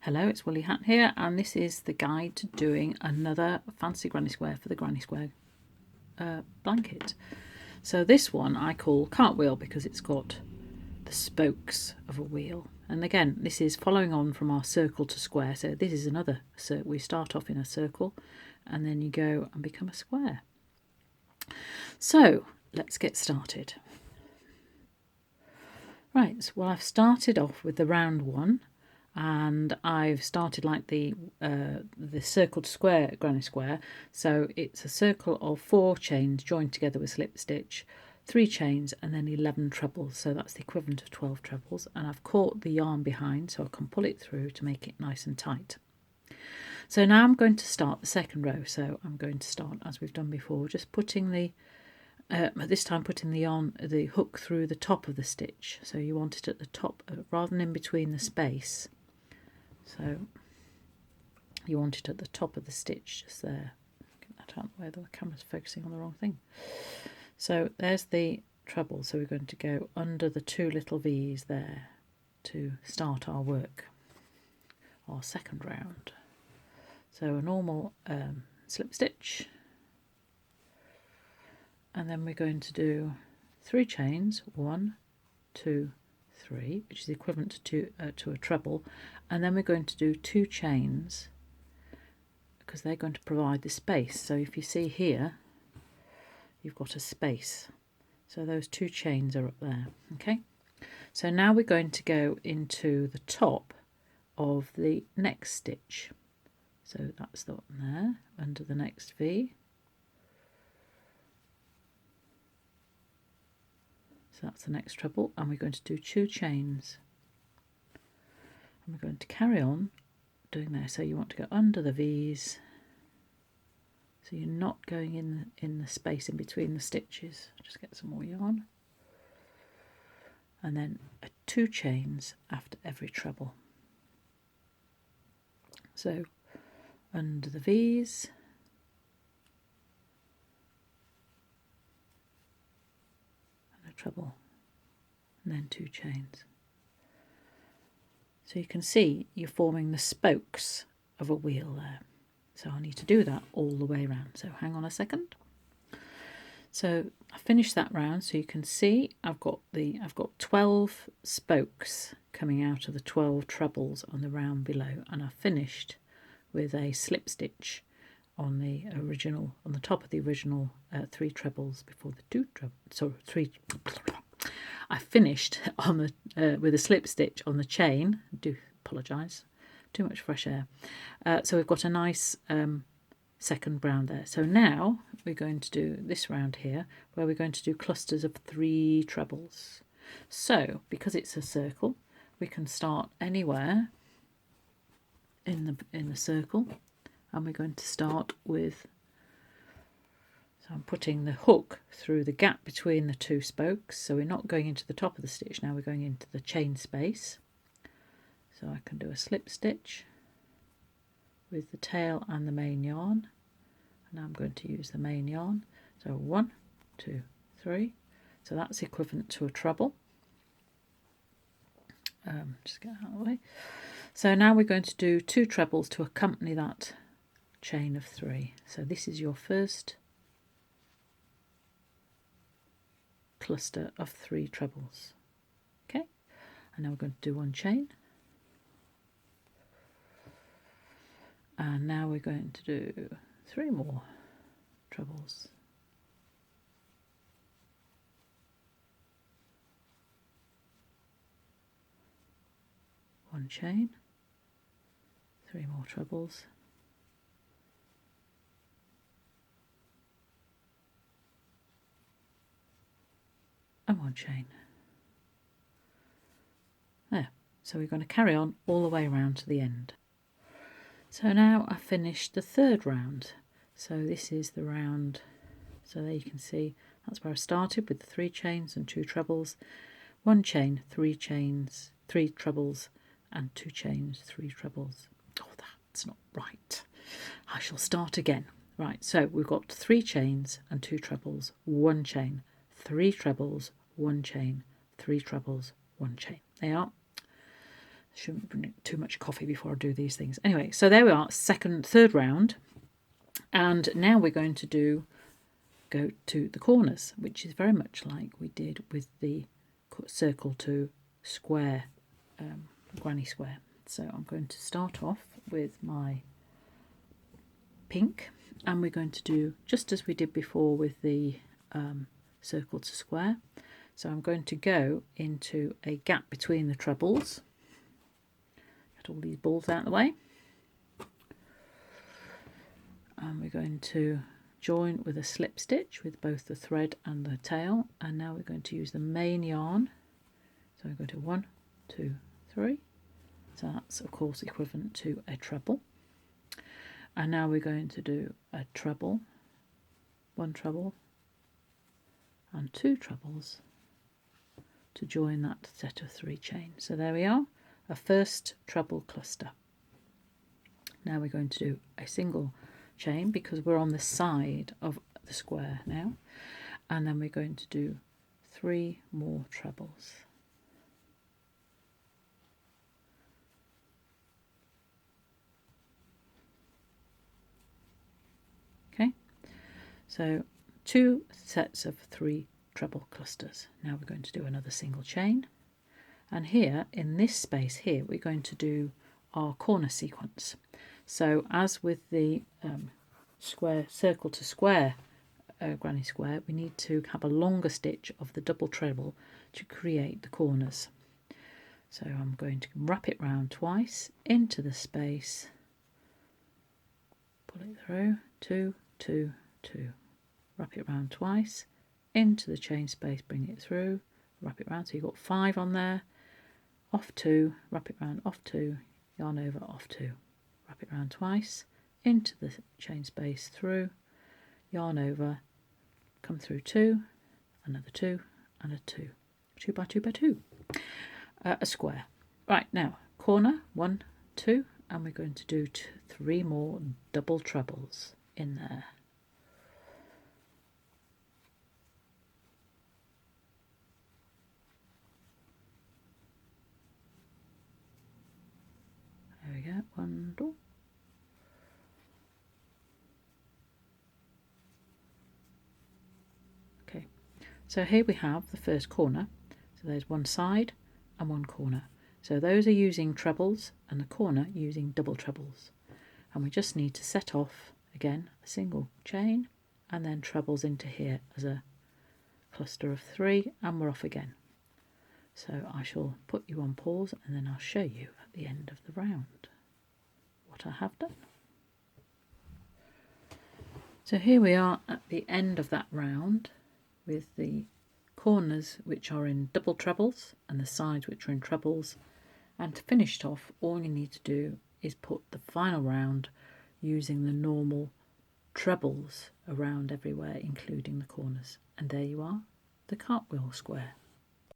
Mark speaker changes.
Speaker 1: Hello, it's Woolly Hat here, and this is the guide to doing another fancy granny square for the granny square blanket. So this one I call Cartwheel because it's got the spokes of a wheel. And again, this is following on from our circle to square. So this is another circle. We start off in a circle and then you go and become a square. So let's get started. Right, well, I've started off with the round one. And I've started like the circle to square granny square, so it's a circle of 4 chains joined together with slip stitch, 3 chains and then 11 trebles, so that's the equivalent of 12 trebles, and I've caught the yarn behind so I can pull it through to make it nice and tight. So now I'm going to start the second row, so I'm going to start as we've done before, just putting the this time putting the hook through the top of the stitch, so you want it at the top rather than in between the space. So you want it at the top of the stitch, just there. Get that out of the way, the camera's focusing on the wrong thing. So there's the treble, so we're going to go under the 2 little V's there to start our work, our second round. So a normal slip stitch, and then we're going to do 3 chains, 1, 2, 3, which is equivalent to a treble, and then we're going to do 2 chains because they're going to provide the space. So if you see here, you've got a space, so those 2 chains are up there. Okay, so now we're going to go into the top of the next stitch, so that's the one there under the next V. So that's the next treble, and we're going to do 2 chains. And we're going to carry on doing there. So you want to go under the V's, so you're not going in the space in between the stitches. Just get some more yarn. And then 2 chains after every treble. So under the V's, treble, and then 2 chains. So you can see you're forming the spokes of a wheel there. So I need to do that all the way around. So hang on a second. So I finished that round, so you can see I've got 12 spokes coming out of the 12 trebles on the round below, and I finished with a slip stitch on the top of the original 3 trebles before the 2 trebles. So 3. I finished on the with a slip stitch on the chain. I do apologise, too much fresh air. So we've got a nice second round there. So now we're going to do this round here, where we're going to do clusters of 3 trebles. So because it's a circle, we can start anywhere in the circle. And we're going to start with, so I'm putting the hook through the gap between the 2 spokes, so we're not going into the top of the stitch now, we're going into the chain space. So I can do a slip stitch with the tail and the main yarn, and I'm going to use the main yarn. So 1, 2, 3, so that's equivalent to a treble. Just get out of the way. So now we're going to do 2 trebles to accompany that chain of 3. So this is your first cluster of 3 trebles. Okay, and now we're going to do 1 chain, and now we're going to do 3 more trebles. One chain, 3 more trebles, and 1 chain. There, so we're going to carry on all the way around to the end. So now I've finished the 3rd round. So this is the round, so there you can see that's where I started with the 3 chains and 2 trebles, 1 chain, 3 chains, 3 trebles, and 2 chains, 3 trebles. Oh, that's not right. I shall start again. Right, so we've got 3 chains and 2 trebles, 1 chain, 3 trebles, 1 chain, 3 trebles, 1 chain. They are. Shouldn't drink too much coffee before I do these things. Anyway, so there we are, third round. And now we're going to go to the corners, which is very much like we did with the circle to square, granny square. So I'm going to start off with my pink, and we're going to do just as we did before with the circle to square. So I'm going to go into a gap between the trebles. Get all these balls out of the way. And we're going to join with a slip stitch with both the thread and the tail. And now we're going to use the main yarn. So we're going to 1, 2, 3. So that's of course equivalent to a treble. And now we're going to do a treble, 1 treble and 2 trebles to join that set of 3 chains. So there we are, a first treble cluster. Now we're going to do a single chain because we're on the side of the square now, and then we're going to do 3 more trebles. Okay, so 2 sets of 3 treble clusters. Now we're going to do another single chain, and here in this space here we're going to do our corner sequence. So as with the square circle to square granny square, we need to have a longer stitch of the double treble to create the corners. So I'm going to wrap it round twice into the space, pull it through, 2, 2, 2, wrap it round twice into the chain space, bring it through, wrap it round, so you've got 5 on there, off 2, wrap it round, off 2, yarn over, off 2, wrap it round twice into the chain space, through, yarn over, come through 2, another 2 and a 2, 2 by 2 by 2, a square. Right, now corner 1, 2, and we're going to do 3 more double trebles in there. There we go, 1, 2. Okay, so here we have the first corner. So there's one side and one corner. So those are using trebles and the corner using double trebles. And we just need to set off again a single chain and then trebles into here as a cluster of 3, and we're off again. So I shall put you on pause and then I'll show you at the end of the round what I have done. So here we are at the end of that round with the corners which are in double trebles and the sides which are in trebles, and to finish it off all you need to do is put the final round using the normal trebles around everywhere including the corners, and there you are, the cartwheel square.